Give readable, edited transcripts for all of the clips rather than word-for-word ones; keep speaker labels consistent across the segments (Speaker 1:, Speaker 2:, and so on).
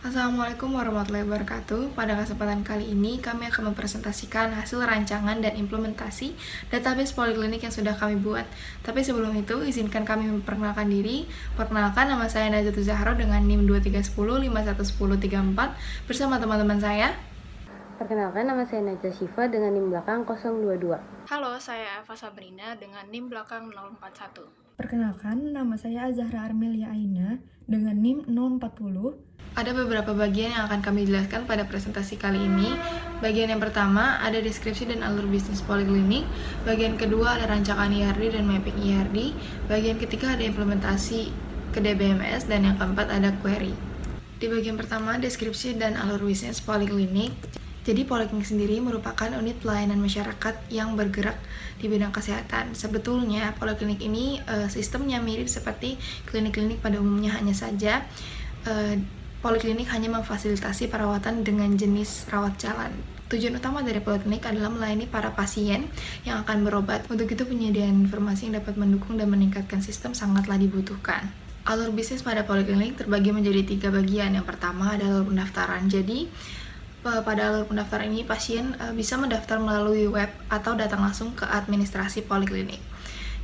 Speaker 1: Assalamualaikum warahmatullahi wabarakatuh. Pada kesempatan kali ini, kami akan mempresentasikan hasil rancangan dan implementasi database poliklinik yang sudah kami buat. Tapi sebelum itu, izinkan kami memperkenalkan diri. Perkenalkan, nama saya Najatu Zahro dengan NIM 2310 511034 bersama teman-teman saya.
Speaker 2: Perkenalkan, nama saya Najwa Syifa dengan NIM belakang 022.
Speaker 3: Halo, saya Eva Sabrina dengan NIM belakang 041.
Speaker 4: Perkenalkan, nama saya Azahra Armelia Aina dengan NIM 040.
Speaker 1: Ada beberapa bagian yang akan kami jelaskan pada presentasi kali ini. Bagian yang pertama ada deskripsi dan alur bisnis poliklinik. Bagian kedua ada rancangan IRD dan mapping IRD. Bagian ketiga ada implementasi ke DBMS. Dan yang keempat ada query. Di bagian pertama, deskripsi dan alur bisnis poliklinik. Jadi poliklinik sendiri merupakan unit pelayanan masyarakat yang bergerak di bidang kesehatan. Sebetulnya poliklinik ini sistemnya mirip seperti klinik-klinik pada umumnya, hanya saja poliklinik hanya memfasilitasi perawatan dengan jenis rawat jalan. Tujuan utama dari poliklinik adalah melayani para pasien yang akan berobat. Untuk itu penyediaan informasi yang dapat mendukung dan meningkatkan sistem sangatlah dibutuhkan. Alur bisnis pada poliklinik terbagi menjadi 3 bagian. Yang pertama adalah alur pendaftaran. Jadi pada alur pendaftaran ini pasien bisa mendaftar melalui web atau datang langsung ke administrasi poliklinik.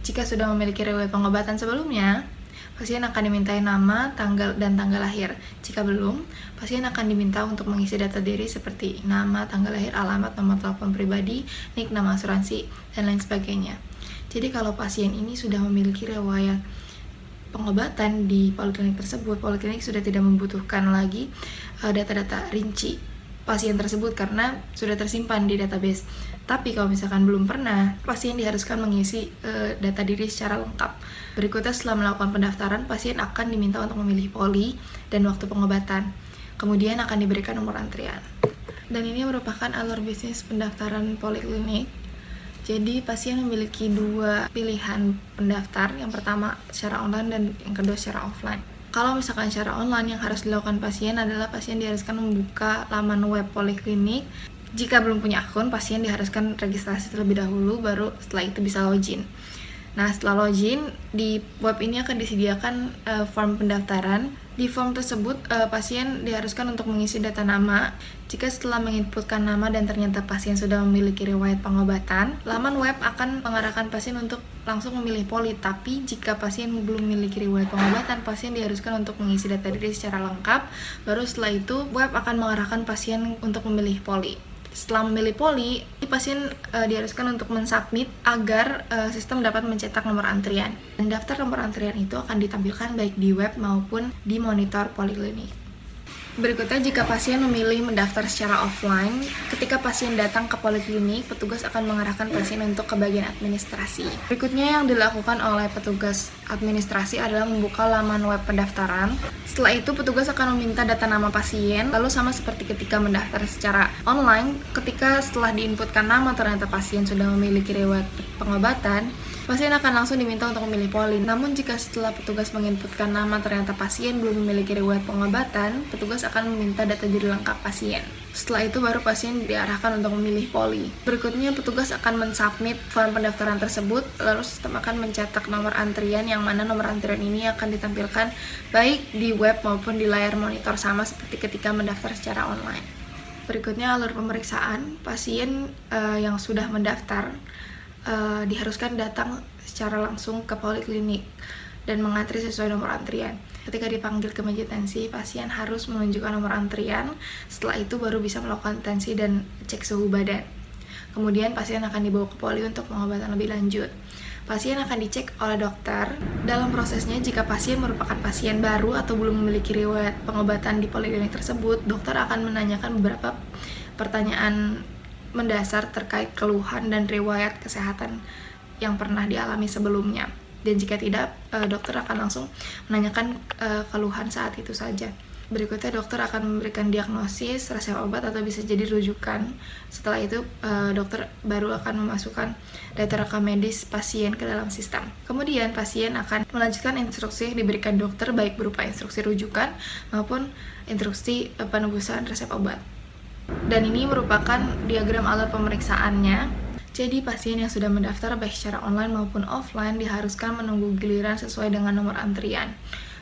Speaker 1: Jika sudah memiliki riwayat pengobatan sebelumnya, pasien akan dimintai nama, tanggal, dan tanggal lahir. Jika belum, pasien akan diminta untuk mengisi data diri seperti nama, tanggal lahir, alamat, nomor telepon pribadi, NIK, nama asuransi, dan lain sebagainya. Jadi kalau pasien ini sudah memiliki riwayat pengobatan di poliklinik tersebut, poliklinik sudah tidak membutuhkan lagi data-data rinci pasien tersebut karena sudah tersimpan di database. Tapi kalau misalkan belum pernah, pasien diharuskan mengisi data diri secara lengkap. Berikutnya, setelah melakukan pendaftaran, pasien akan diminta untuk memilih poli dan waktu pengobatan. Kemudian akan diberikan nomor antrian. Dan ini merupakan alur bisnis pendaftaran poliklinik. Jadi pasien memiliki 2 pilihan pendaftar. Yang pertama secara online dan yang kedua secara offline. Kalau misalkan secara online, yang harus dilakukan pasien adalah pasien diharuskan membuka laman web poliklinik. Jika belum punya akun, pasien diharuskan registrasi terlebih dahulu, baru setelah itu bisa login. Nah, setelah login, di web ini akan disediakan form pendaftaran. Di form tersebut, pasien diharuskan untuk mengisi data nama. Jika setelah menginputkan nama dan ternyata pasien sudah memiliki riwayat pengobatan, laman web akan mengarahkan pasien untuk langsung memilih poli. Tapi jika pasien belum memiliki riwayat pengobatan, pasien diharuskan untuk mengisi data diri secara lengkap. Baru setelah itu, web akan mengarahkan pasien untuk memilih poli. Setelah memilih poli, pasien diharuskan untuk mensubmit agar sistem dapat mencetak nomor antrian. Dan daftar nomor antrian itu akan ditampilkan baik di web maupun di monitor poliklinik. Berikutnya, jika pasien memilih mendaftar secara offline, ketika pasien datang ke poliklinik, petugas akan mengarahkan pasien untuk ke bagian administrasi. Berikutnya yang dilakukan oleh petugas administrasi adalah membuka laman web pendaftaran. Setelah itu, petugas akan meminta data nama pasien, lalu sama seperti ketika mendaftar secara online, ketika setelah diinputkan nama ternyata pasien sudah memiliki riwayat pengobatan, pasien akan langsung diminta untuk memilih poli. Namun jika setelah petugas menginputkan nama ternyata pasien belum memiliki riwayat pengobatan, petugas akan meminta data diri lengkap pasien. Setelah itu baru pasien diarahkan untuk memilih poli. Berikutnya petugas akan mensubmit form pendaftaran tersebut, lalu sistem akan mencetak nomor antrian, yang mana nomor antrian ini akan ditampilkan baik di web maupun di layar monitor sama seperti ketika mendaftar secara online. Berikutnya alur pemeriksaan. Pasien yang sudah mendaftar diharuskan datang secara langsung ke poliklinik dan mengantri sesuai nomor antrian. Ketika dipanggil ke meja tensi, pasien harus menunjukkan nomor antrian. Setelah itu baru bisa melakukan tensi dan cek suhu badan. Kemudian pasien akan dibawa ke poli untuk pengobatan lebih lanjut. Pasien akan dicek oleh dokter. Dalam prosesnya, jika pasien merupakan pasien baru atau belum memiliki riwayat pengobatan di poliklinik tersebut, dokter akan menanyakan beberapa pertanyaan mendasar terkait keluhan dan riwayat kesehatan yang pernah dialami sebelumnya. Dan jika tidak, dokter akan langsung menanyakan keluhan saat itu saja. Berikutnya dokter akan memberikan diagnosis, resep obat, atau bisa jadi rujukan. Setelah itu dokter baru akan memasukkan data rekam medis pasien ke dalam sistem. Kemudian pasien akan melanjutkan instruksi yang diberikan dokter, baik berupa instruksi rujukan maupun instruksi penebusan resep obat. Dan ini merupakan diagram alur pemeriksaannya. Jadi pasien yang sudah mendaftar baik secara online maupun offline diharuskan menunggu giliran sesuai dengan nomor antrian.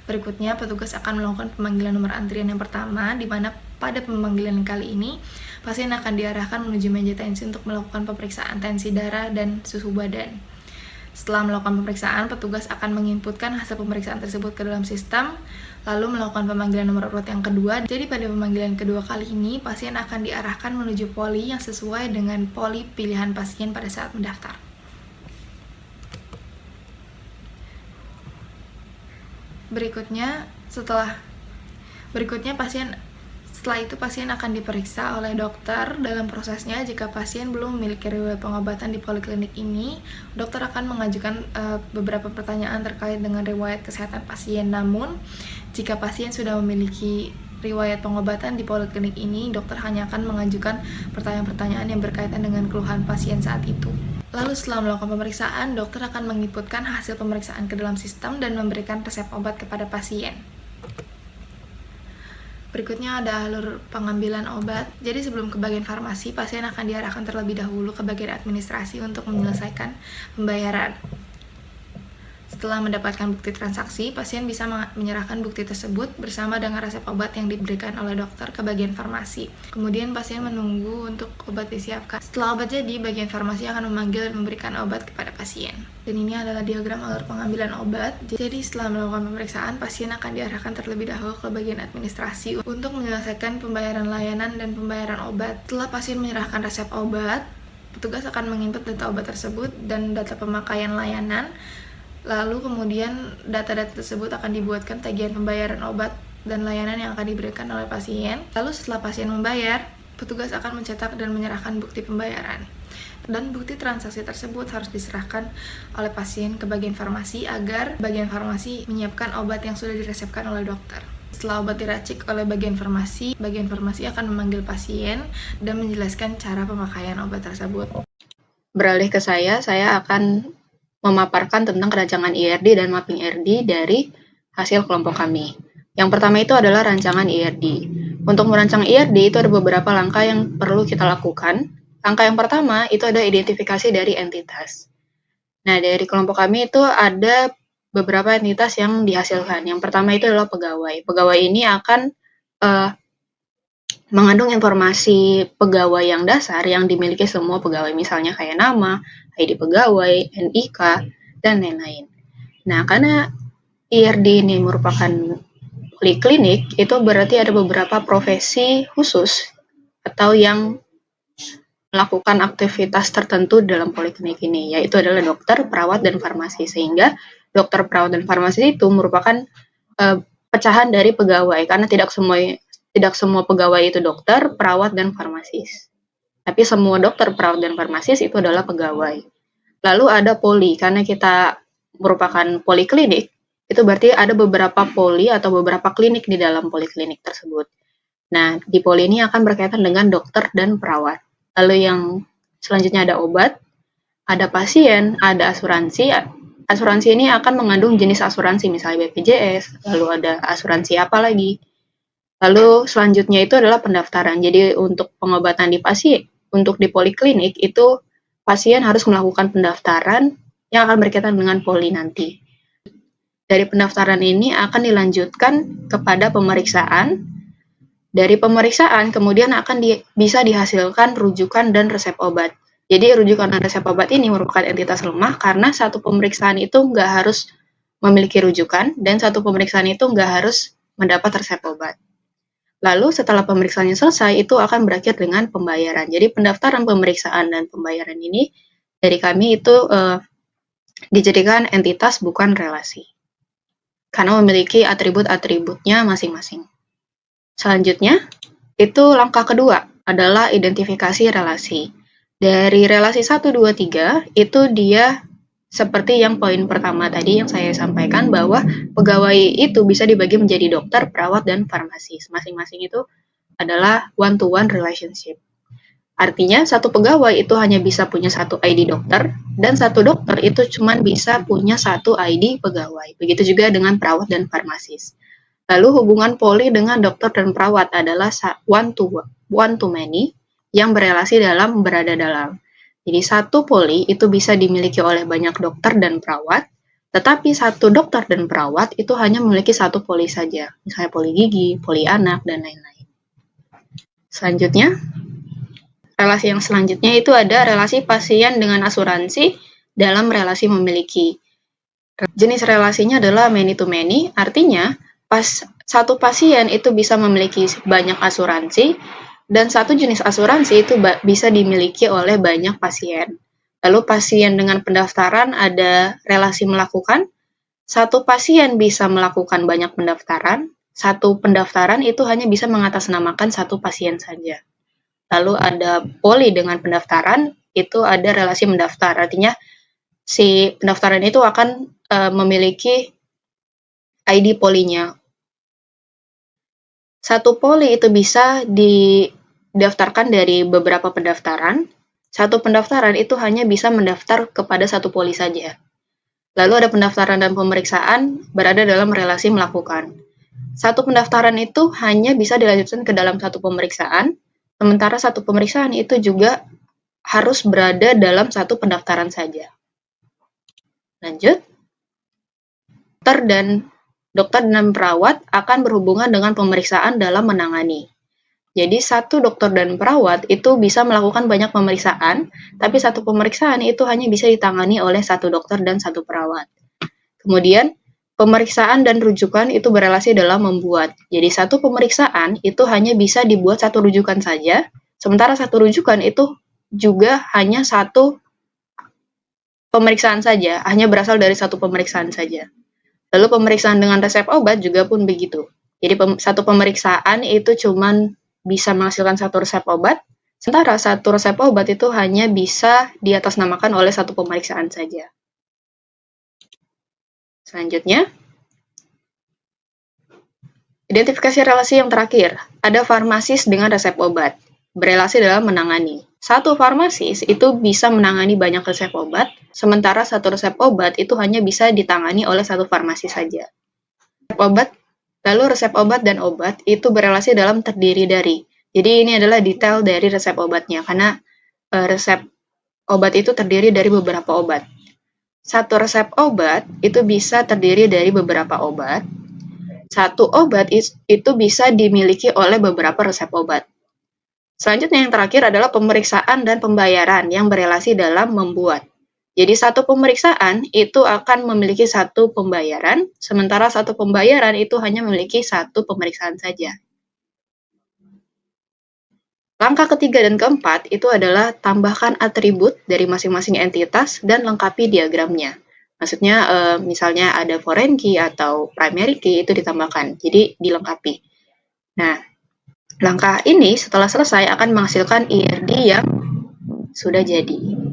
Speaker 1: Berikutnya, petugas akan melakukan pemanggilan nomor antrian yang pertama, di mana pada pemanggilan kali ini, pasien akan diarahkan menuju meja tensi untuk melakukan pemeriksaan tensi darah dan suhu badan. Setelah melakukan pemeriksaan, petugas akan menginputkan hasil pemeriksaan tersebut ke dalam sistem, lalu melakukan pemanggilan nomor urut yang kedua. Jadi pada pemanggilan kedua kali ini, pasien akan diarahkan menuju poli yang sesuai dengan poli pilihan pasien pada saat mendaftar. Berikutnya Setelah itu pasien akan diperiksa oleh dokter. Dalam prosesnya, jika pasien belum memiliki riwayat pengobatan di poliklinik ini, dokter akan mengajukan beberapa pertanyaan terkait dengan riwayat kesehatan pasien. Namun, jika pasien sudah memiliki riwayat pengobatan di poliklinik ini, dokter hanya akan mengajukan pertanyaan-pertanyaan yang berkaitan dengan keluhan pasien saat itu. Lalu setelah melakukan pemeriksaan, dokter akan menginputkan hasil pemeriksaan ke dalam sistem dan memberikan resep obat kepada pasien. Berikutnya ada alur pengambilan obat. Jadi sebelum ke bagian farmasi, pasien akan diarahkan terlebih dahulu ke bagian administrasi untuk menyelesaikan pembayaran. Setelah mendapatkan bukti transaksi, pasien bisa menyerahkan bukti tersebut bersama dengan resep obat yang diberikan oleh dokter ke bagian farmasi. Kemudian pasien menunggu untuk obat disiapkan. Setelah obat jadi, bagian farmasi akan memanggil dan memberikan obat kepada pasien. Dan ini adalah diagram alur pengambilan obat. Jadi setelah melakukan pemeriksaan, pasien akan diarahkan terlebih dahulu ke bagian administrasi untuk menyelesaikan pembayaran layanan dan pembayaran obat. Setelah pasien menyerahkan resep obat, petugas akan menginput data obat tersebut dan data pemakaian layanan. Lalu kemudian data-data tersebut akan dibuatkan tagihan pembayaran obat dan layanan yang akan diberikan oleh pasien. Lalu setelah pasien membayar, petugas akan mencetak dan menyerahkan bukti pembayaran. Dan bukti transaksi tersebut harus diserahkan oleh pasien ke bagian farmasi agar bagian farmasi menyiapkan obat yang sudah diresepkan oleh dokter. Setelah obat diracik oleh bagian farmasi akan memanggil pasien dan menjelaskan cara pemakaian obat tersebut.
Speaker 5: Beralih ke saya akan memaparkan tentang kerancangan IRD dan mapping IRD dari hasil kelompok kami. Yang pertama itu adalah rancangan IRD. Untuk merancang IRD itu ada beberapa langkah yang perlu kita lakukan. Langkah yang pertama itu ada identifikasi dari entitas. Nah, dari kelompok kami itu ada beberapa entitas yang dihasilkan. Yang pertama itu adalah pegawai. Pegawai ini akan mengandung informasi pegawai yang dasar yang dimiliki semua pegawai, misalnya kayak nama, ID pegawai, NIK, dan lain-lain. Nah, karena IRD ini merupakan poliklinik, itu berarti ada beberapa profesi khusus atau yang melakukan aktivitas tertentu dalam poliklinik ini, yaitu adalah dokter, perawat, dan farmasi. Sehingga dokter, perawat, dan farmasi itu merupakan pecahan dari pegawai, karena tidak semua pegawai itu dokter, perawat, dan farmasis. Tapi semua dokter, perawat, dan farmasis itu adalah pegawai. Lalu ada poli, karena kita merupakan poliklinik, itu berarti ada beberapa poli atau beberapa klinik di dalam poliklinik tersebut. Nah, di poli ini akan berkaitan dengan dokter dan perawat. Lalu yang selanjutnya ada obat, ada pasien, ada asuransi. Asuransi ini akan mengandung jenis asuransi, misalnya BPJS, lalu ada asuransi apa lagi. Lalu selanjutnya itu adalah pendaftaran. Jadi untuk pengobatan untuk di poliklinik itu pasien harus melakukan pendaftaran yang akan berkaitan dengan poli nanti. Dari pendaftaran ini akan dilanjutkan kepada pemeriksaan. Dari pemeriksaan kemudian akan bisa dihasilkan rujukan dan resep obat. Jadi rujukan dan resep obat ini merupakan entitas lemah karena satu pemeriksaan itu nggak harus memiliki rujukan dan satu pemeriksaan itu nggak harus mendapat resep obat. Lalu setelah pemeriksaannya selesai, itu akan berakhir dengan pembayaran. Jadi pendaftaran, pemeriksaan, dan pembayaran ini dari kami itu dijadikan entitas bukan relasi. Karena memiliki atribut-atributnya masing-masing. Selanjutnya, itu langkah kedua adalah identifikasi relasi. Dari relasi 1, 2, 3, itu dia seperti yang poin pertama tadi yang saya sampaikan bahwa pegawai itu bisa dibagi menjadi dokter, perawat, dan farmasis. Masing-masing itu adalah one-to-one relationship. Artinya satu pegawai itu hanya bisa punya satu ID dokter dan satu dokter itu cuma bisa punya satu ID pegawai. Begitu juga dengan perawat dan farmasis. Lalu hubungan poli dengan dokter dan perawat adalah one to many yang berelasi dalam berada dalam. Jadi satu poli itu bisa dimiliki oleh banyak dokter dan perawat, Tetapi satu dokter dan perawat itu hanya memiliki satu poli saja, misalnya poli gigi, poli anak, dan lain-lain. Selanjutnya, relasi yang selanjutnya itu ada relasi pasien dengan asuransi dalam relasi memiliki. Jenis relasinya adalah many to many, artinya satu pasien itu bisa memiliki banyak asuransi, dan satu jenis asuransi itu bisa dimiliki oleh banyak pasien. Lalu pasien dengan pendaftaran ada relasi melakukan. Satu pasien bisa melakukan banyak pendaftaran. Satu pendaftaran itu hanya bisa mengatasnamakan satu pasien saja. Lalu ada poli dengan pendaftaran, itu ada relasi mendaftar. Artinya si pendaftaran itu akan memiliki ID polinya. Satu poli itu bisa didaftarkan dari beberapa pendaftaran. Satu pendaftaran itu hanya bisa mendaftar kepada satu poli saja. Lalu ada pendaftaran dan pemeriksaan berada dalam relasi melakukan. Satu pendaftaran itu hanya bisa dilanjutkan ke dalam satu pemeriksaan, sementara satu pemeriksaan itu juga harus berada dalam satu pendaftaran saja. Lanjut. Dokter dan perawat akan berhubungan dengan pemeriksaan dalam menangani. Jadi satu dokter dan perawat itu bisa melakukan banyak pemeriksaan, tapi satu pemeriksaan itu hanya bisa ditangani oleh satu dokter dan satu perawat. Kemudian, pemeriksaan dan rujukan itu berelasi dalam membuat. Jadi satu pemeriksaan itu hanya bisa dibuat satu rujukan saja, sementara satu rujukan itu juga hanya satu pemeriksaan saja, hanya berasal dari satu pemeriksaan saja. Lalu pemeriksaan dengan resep obat juga pun begitu. Jadi satu pemeriksaan itu cuman bisa menghasilkan satu resep obat, sementara satu resep obat itu hanya bisa diatasnamakan oleh satu pemeriksaan saja. Selanjutnya, identifikasi relasi yang terakhir. Ada farmasis dengan resep obat, berelasi dalam menangani. Satu farmasis itu bisa menangani banyak resep obat, sementara satu resep obat itu hanya bisa ditangani oleh satu farmasis saja. Lalu resep obat dan obat itu berelasi dalam terdiri dari. Jadi ini adalah detail dari resep obatnya, karena resep obat itu terdiri dari beberapa obat. Satu resep obat itu bisa terdiri dari beberapa obat. Satu obat itu bisa dimiliki oleh beberapa resep obat. Selanjutnya yang terakhir adalah pemeriksaan dan pembayaran yang berelasi dalam membuat. Jadi satu pemeriksaan itu akan memiliki satu pembayaran, sementara satu pembayaran itu hanya memiliki satu pemeriksaan saja. Langkah ketiga dan keempat itu adalah tambahkan atribut dari masing-masing entitas dan lengkapi diagramnya. Maksudnya misalnya ada foreign key atau primary key itu ditambahkan, jadi dilengkapi. Nah, langkah ini setelah selesai akan menghasilkan IRD yang sudah jadi.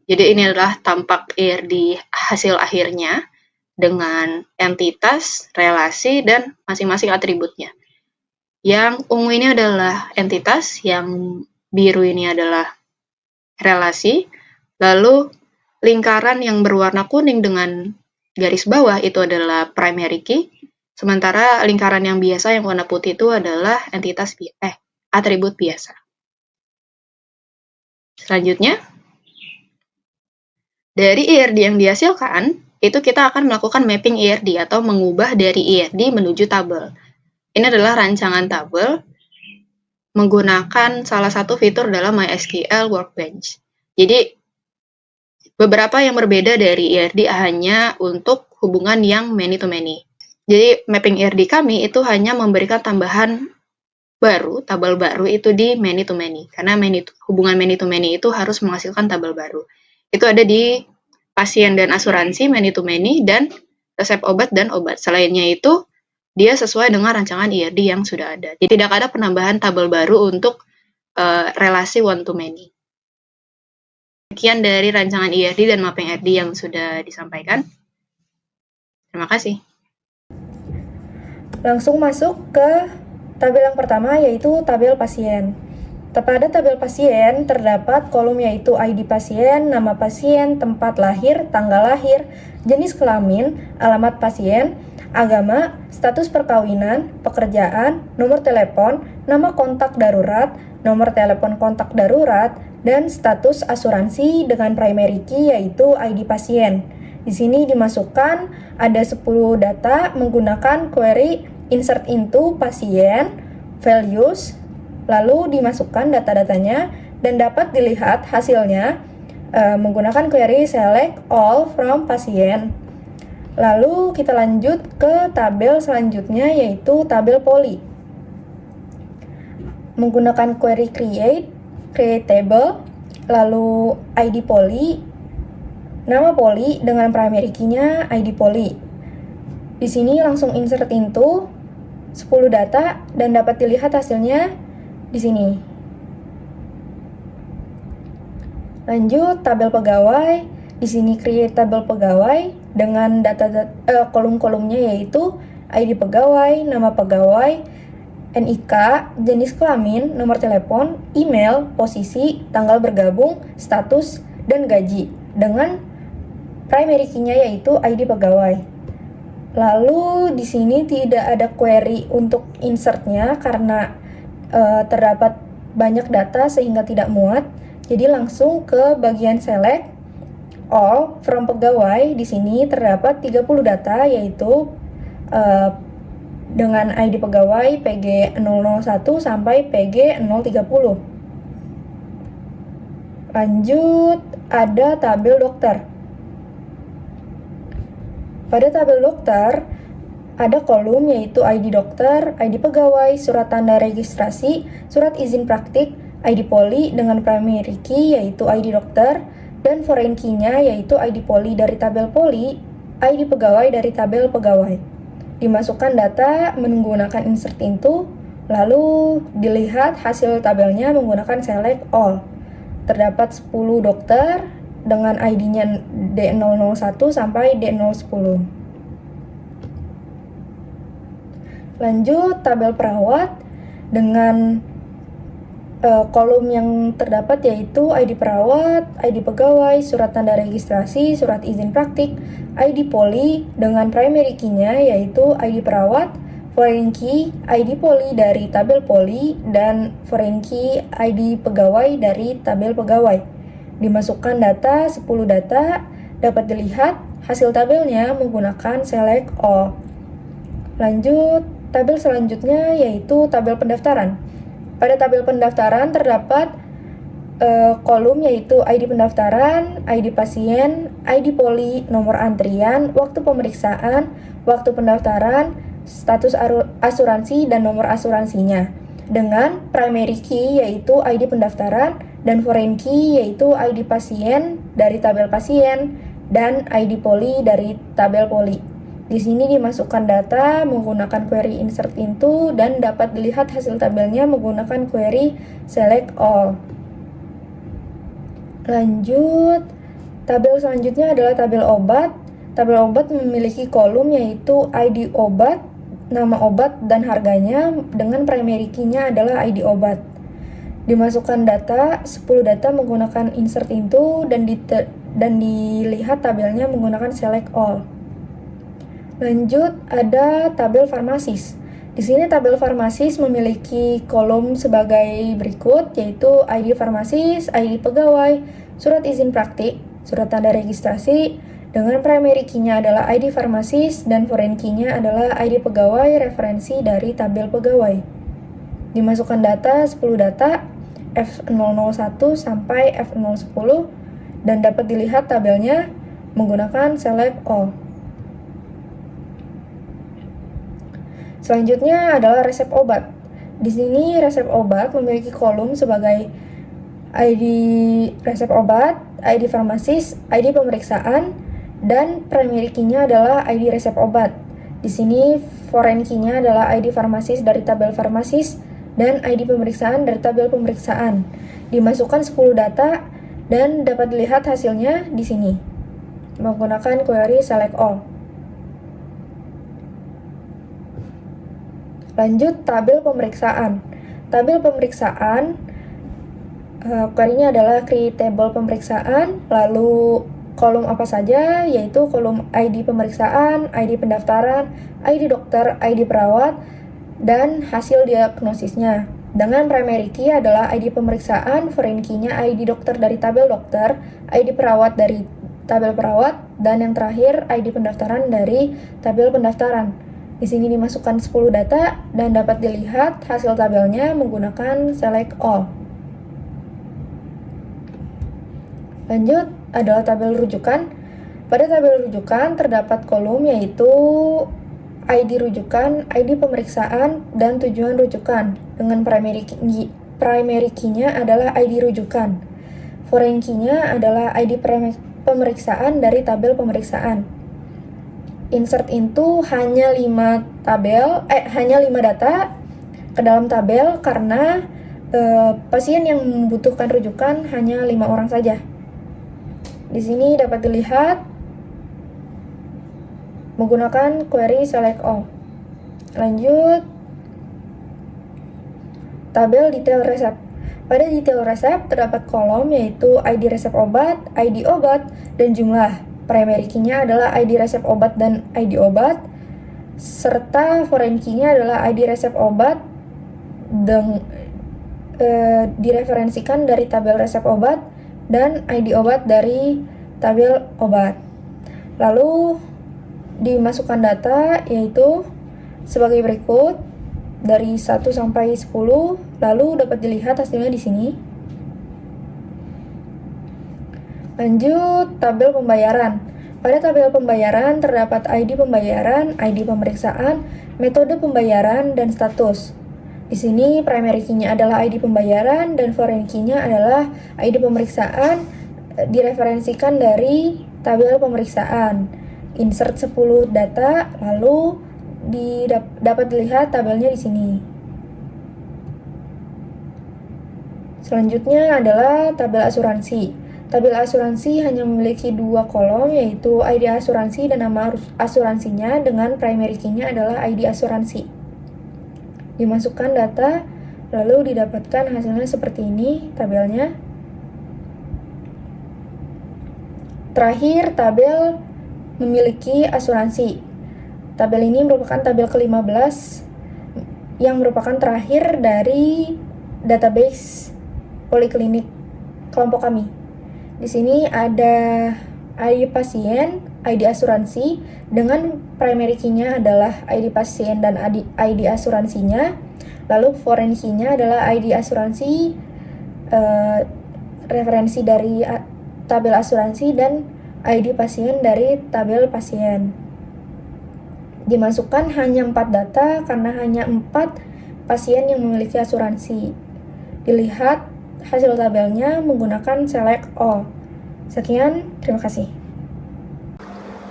Speaker 5: Jadi ini adalah tampak IRD hasil akhirnya dengan entitas, relasi, dan masing-masing atributnya. Yang ungu ini adalah entitas, yang biru ini adalah relasi, lalu lingkaran yang berwarna kuning dengan garis bawah itu adalah primary key, sementara lingkaran yang biasa yang warna putih itu adalah atribut biasa. Selanjutnya, dari IRD yang dihasilkan, itu kita akan melakukan mapping IRD atau mengubah dari IRD menuju tabel. Ini adalah rancangan tabel menggunakan salah satu fitur dalam MySQL Workbench. Jadi, beberapa yang berbeda dari IRD hanya untuk hubungan yang many to many. Jadi, mapping IRD kami itu hanya memberikan tambahan baru, tabel baru itu di many to many. Karena hubungan many to many itu harus menghasilkan tabel baru. Itu ada di pasien dan asuransi, many to many, dan resep obat dan obat. Selainnya itu, dia sesuai dengan rancangan IRD yang sudah ada. Jadi tidak ada penambahan tabel baru untuk relasi one to many. Sekian dari rancangan IRD dan mapping IRD yang sudah disampaikan. Terima kasih.
Speaker 4: Langsung masuk ke tabel yang pertama, yaitu tabel pasien. Pada tabel pasien terdapat kolom yaitu ID pasien, nama pasien, tempat lahir, tanggal lahir, jenis kelamin, alamat pasien, agama, status perkawinan, pekerjaan, nomor telepon, nama kontak darurat, nomor telepon kontak darurat, dan status asuransi dengan primary key yaitu ID pasien. Di sini dimasukkan ada 10 data menggunakan query insert into pasien, values, lalu dimasukkan data-datanya dan dapat dilihat hasilnya menggunakan query select all from pasien. Lalu kita lanjut ke tabel selanjutnya yaitu tabel poli. Menggunakan query create table, lalu ID poli, nama poli dengan primary key-nya ID poli. Di sini langsung insert into 10 data dan dapat dilihat hasilnya di sini. Lanjut tabel pegawai. Di sini create tabel pegawai dengan kolom-kolomnya yaitu ID pegawai, nama pegawai, NIK, jenis kelamin, nomor telepon, email, posisi, tanggal bergabung, status, dan gaji dengan primary key-nya yaitu ID pegawai. Lalu di sini tidak ada query untuk insertnya karena terdapat banyak data sehingga tidak muat. Jadi langsung ke bagian select all from pegawai. Di sini terdapat 30 data yaitu dengan ID pegawai PG001 sampai PG030. Lanjut, ada tabel dokter. Pada tabel dokter, ada kolom yaitu ID dokter, ID pegawai, surat tanda registrasi, surat izin praktik, ID poli dengan primary key yaitu ID dokter, dan foreign key-nya yaitu ID poli dari tabel poli, ID pegawai dari tabel pegawai. Dimasukkan data menggunakan insert into, lalu dilihat hasil tabelnya menggunakan select all. Terdapat 10 dokter dengan ID-nya D001 sampai D010. Lanjut tabel perawat dengan kolom yang terdapat yaitu ID perawat, ID pegawai, surat tanda registrasi, surat izin praktik, ID poli dengan primary key-nya yaitu ID perawat, foreign key, ID poli dari tabel poli, dan foreign key ID pegawai dari tabel pegawai. Dimasukkan data 10 data, dapat dilihat hasil tabelnya menggunakan select all. Lanjut, tabel selanjutnya yaitu tabel pendaftaran. Pada tabel pendaftaran terdapat kolom yaitu ID pendaftaran, ID pasien, ID poli, nomor antrian, waktu pemeriksaan, waktu pendaftaran, status asuransi, dan nomor asuransinya. Dengan primary key yaitu ID pendaftaran dan foreign key yaitu ID pasien dari tabel pasien dan ID poli dari tabel poli. Di sini dimasukkan data menggunakan query insert into dan dapat dilihat hasil tabelnya menggunakan query select all. Lanjut, tabel selanjutnya adalah tabel obat. Tabel obat memiliki kolom yaitu ID obat, nama obat, dan harganya dengan primary key-nya adalah ID obat. Dimasukkan data, 10 data menggunakan insert into dan dilihat tabelnya menggunakan select all. Lanjut, ada tabel farmasis. Di sini tabel farmasis memiliki kolom sebagai berikut, yaitu ID farmasis, ID pegawai, surat izin praktik, surat tanda registrasi, dengan primary key-nya adalah ID farmasis dan foreign key-nya adalah ID pegawai referensi dari tabel pegawai. Dimasukkan data 10 data, F001 sampai F010, dan dapat dilihat tabelnya menggunakan select all. Selanjutnya adalah resep obat. Di sini resep obat memiliki kolom sebagai ID resep obat, ID farmasis, ID pemeriksaan, dan primary key-nya adalah ID resep obat. Di sini foreign key-nya adalah ID farmasis dari tabel farmasis dan ID pemeriksaan dari tabel pemeriksaan. Dimasukkan 10 data dan dapat dilihat hasilnya di sini menggunakan query select all. Lanjut, tabel pemeriksaan. Tabel pemeriksaan, query-nya adalah create table pemeriksaan, lalu kolom apa saja, yaitu kolom ID pemeriksaan, ID pendaftaran, ID dokter, ID perawat, dan hasil diagnosisnya. Dengan primary key adalah ID pemeriksaan, foreign key-nya ID dokter dari tabel dokter, ID perawat dari tabel perawat, dan yang terakhir ID pendaftaran dari tabel pendaftaran. Di sini dimasukkan 10 data dan dapat dilihat hasil tabelnya menggunakan select all. Lanjut adalah tabel rujukan. Pada tabel rujukan terdapat kolom yaitu ID rujukan, ID pemeriksaan, dan tujuan rujukan. Dengan primary key-nya adalah ID rujukan. Foreign key-nya adalah ID pemeriksaan dari tabel pemeriksaan. Insert into hanya 5 data ke dalam tabel karena pasien yang membutuhkan rujukan hanya 5 orang saja. Di sini dapat dilihat menggunakan query select all. Lanjut, tabel detail resep. Pada detail resep terdapat kolom yaitu ID resep obat, ID obat, dan jumlah. Primary key-nya adalah ID resep obat dan ID obat, serta foreign key-nya adalah ID resep obat dan direferensikan dari tabel resep obat dan ID obat dari tabel obat. Lalu dimasukkan data yaitu sebagai berikut dari 1 sampai 10, lalu dapat dilihat hasilnya di sini. Lanjut, tabel pembayaran. Pada tabel pembayaran terdapat ID pembayaran, ID pemeriksaan, metode pembayaran, dan status. Di sini primary key-nya adalah ID pembayaran dan foreign key-nya adalah ID pemeriksaan, direferensikan dari tabel pemeriksaan. Insert 10 data, lalu dapat dilihat tabelnya di sini. Selanjutnya adalah tabel asuransi. Tabel asuransi hanya memiliki 2 kolom yaitu ID asuransi dan nama asuransinya dengan primary key-nya adalah ID asuransi. Dimasukkan data, lalu didapatkan hasilnya seperti ini tabelnya. Terakhir, tabel memiliki asuransi. Tabel ini merupakan tabel ke-15 yang merupakan terakhir dari database poliklinik kelompok kami. Di sini ada ID pasien, ID asuransi dengan primary key-nya adalah ID pasien dan ID asuransinya. Lalu foreign key-nya adalah ID asuransi, referensi dari tabel asuransi dan ID pasien dari tabel pasien. Dimasukkan hanya 4 data karena hanya 4 pasien yang memiliki asuransi. Dilihat hasil tabelnya menggunakan select all. Sekian, terima kasih.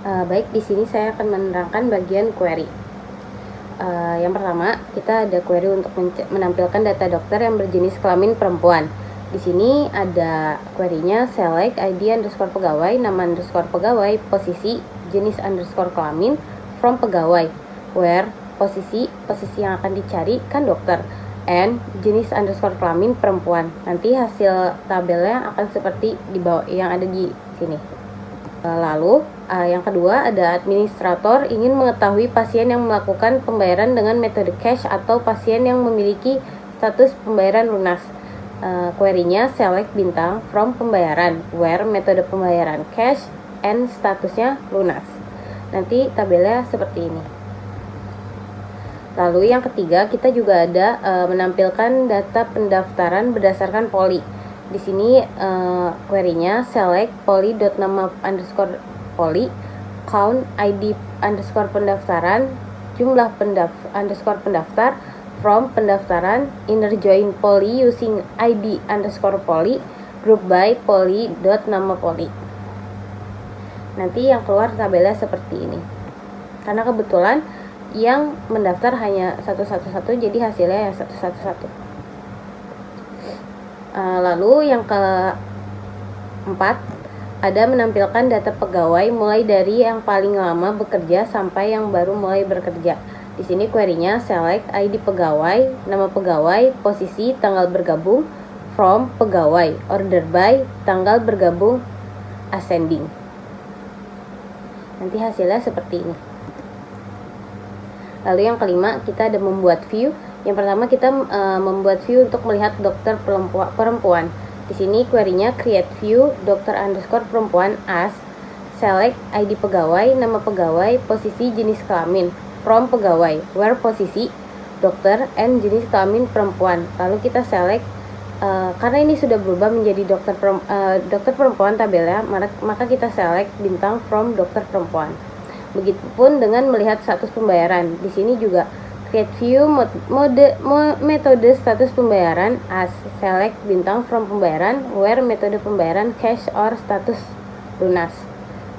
Speaker 2: Baik, di sini saya akan menerangkan bagian query. Yang pertama, kita ada query untuk menampilkan data dokter yang berjenis kelamin perempuan. Di sini ada query-nya select ID underscore pegawai, nama underscore pegawai, posisi, jenis underscore kelamin, from pegawai, where, posisi yang akan dicari kan dokter, and jenis underscore kelamin perempuan. Nanti hasil tabelnya akan seperti di bawah yang ada di sini. Lalu yang kedua ada administrator ingin mengetahui pasien yang melakukan pembayaran dengan metode cash atau pasien yang memiliki status pembayaran lunas. Query-nya select bintang from pembayaran, where metode pembayaran cash and statusnya lunas. Nanti tabelnya seperti ini. Lalu yang ketiga kita juga ada menampilkan data pendaftaran berdasarkan poli. Di sini query-nya select poli.nama underscore poli, count ID underscore pendaftaran, jumlah underscore pendaftar, from pendaftaran, inner join poli using ID underscore poli, group by poli.nama poli. Nanti yang keluar tabelnya seperti ini. Karena kebetulan yang mendaftar hanya 111, jadi hasilnya yang 111. Lalu yang keempat ada menampilkan data pegawai mulai dari yang paling lama bekerja sampai yang baru mulai bekerja. Di sini query-nya select ID pegawai, nama pegawai, posisi, tanggal bergabung, from pegawai, order by, tanggal bergabung, ascending. Nanti hasilnya seperti ini. Lalu yang kelima kita ada membuat view. Yang pertama kita membuat view untuk melihat dokter perempuan. Di sini query-nya create view dokter underscore perempuan as select ID pegawai, nama pegawai, posisi, jenis kelamin, from pegawai, where posisi, dokter, and jenis kelamin perempuan. Lalu kita select, karena ini sudah berubah menjadi dokter perempuan tabelnya, maka kita select bintang from dokter perempuan. Begitupun dengan melihat status pembayaran. Di sini juga create view metode status pembayaran as, select bintang from pembayaran, where metode pembayaran cash or status lunas.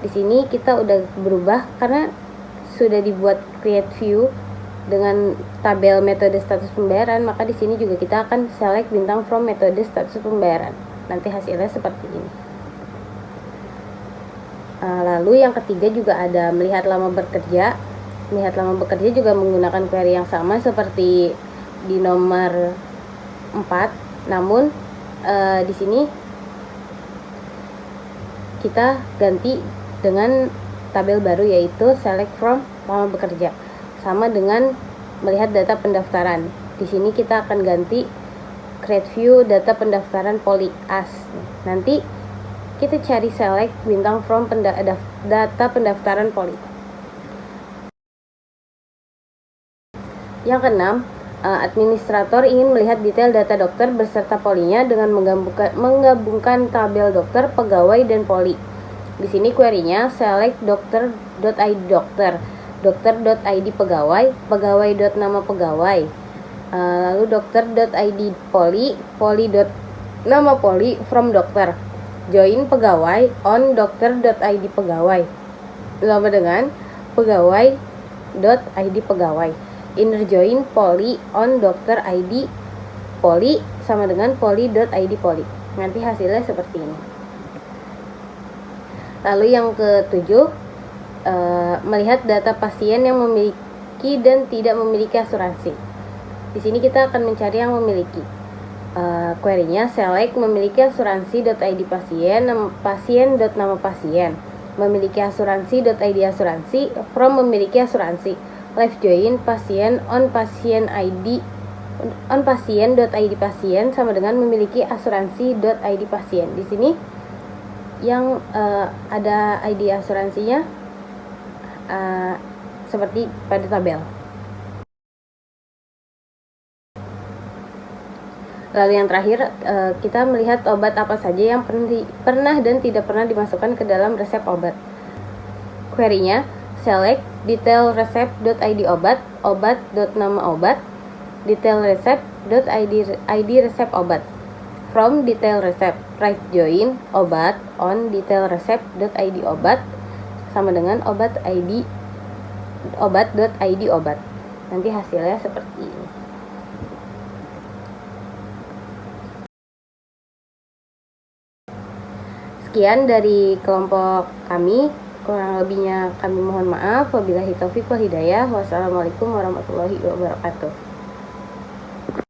Speaker 2: Di sini kita udah berubah karena sudah dibuat create view dengan tabel metode status pembayaran, maka di sini juga kita akan select bintang from metode status pembayaran. Nanti hasilnya seperti ini. Lalu yang ketiga juga ada melihat lama bekerja. Melihat lama bekerja juga menggunakan query yang sama seperti di nomor 4, namun di sini kita ganti dengan tabel baru, yaitu select from lama bekerja, sama dengan melihat data pendaftaran. Di sini kita akan ganti create view data pendaftaran poli as. Nanti kita cari select bintang from data pendaftaran poli. Yang keenam, administrator ingin melihat detail data dokter beserta polinya dengan menggabungkan tabel dokter, pegawai, dan poli. Di sini query-nya select dokter.id dokter, dokter.id pegawai, pegawai.nama pegawai, lalu dokter.id poli, poli.nama poli from dokter, join pegawai on dokter.id pegawai, sama dengan pegawai.id pegawai, inner join poli on dokter id poli sama dengan poli.id poli. Nanti hasilnya seperti ini. Lalu yang ketujuh, melihat data pasien yang memiliki dan tidak memiliki asuransi. Di sini kita akan mencari yang memiliki. Query-nya select memiliki asuransi.id pasien, pasien.nama pasien, memiliki asuransi.id asuransi, from memiliki asuransi, left join pasien on pasien ID on pasien.id pasien sama dengan memiliki asuransi.id pasien. Di sini yang ada ID asuransinya seperti pada tabel. Lalu yang terakhir, kita melihat obat apa saja yang pernah dan tidak pernah dimasukkan ke dalam resep obat. Query-nya select detail resep.id obat, obat.nama obat, detail resep.id resep obat, from detail resep, right join obat on detail resep.id obat sama dengan obat.id obat. Nanti hasilnya seperti ini. Sekian dari kelompok kami, kurang lebihnya kami mohon maaf. Wabillahi taufiq wal hidayah. Wassalamualaikum warahmatullahi wabarakatuh.